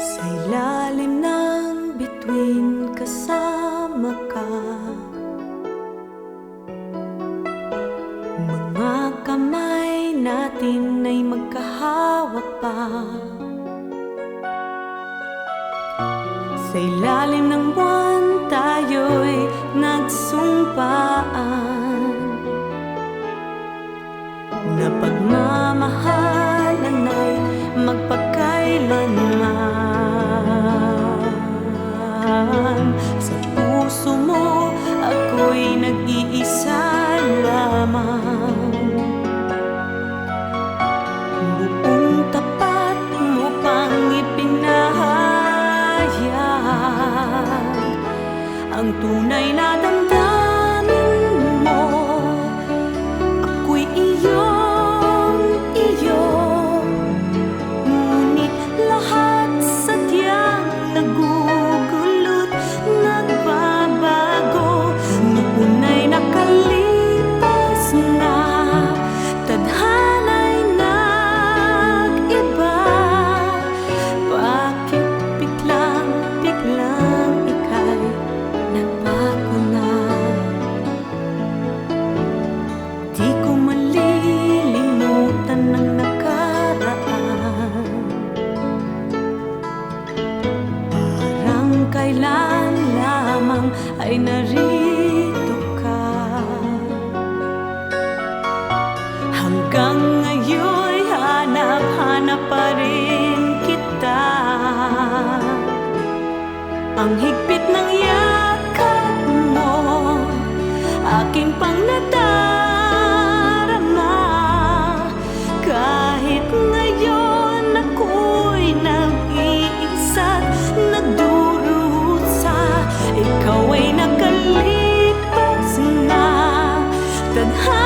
Sa ilalim ng bituin kasama ka, mga kamay natin ay magkahawak pa. Sa ilalim ng buwan tayo'y nagsumpaan na pagmamahalan ay magpakailanman. Sa puso mo ako'y nag-iisa lamang. Buong tapat mo pang ipinahayag ang tunay na damdamin mo. Ako'y iyong-iyo, ngunit lahat sadyang nagugulu't nagbabago. Noon ay nakalipas na, tadhana'y nag-iba. Bakit biglang ika'y nagbago na? Di ko malilimutan ang nakaraan, parang kailan lamang ay narito ka. Hanggang ngayon'y hanap-hanap pa rin kita. Ang higpit ng yakap mo, aking pang nadarama. Kahit ngayon ako'y nag-iisa't nagdurusa, ikaw ay nakalipas na. Tadhana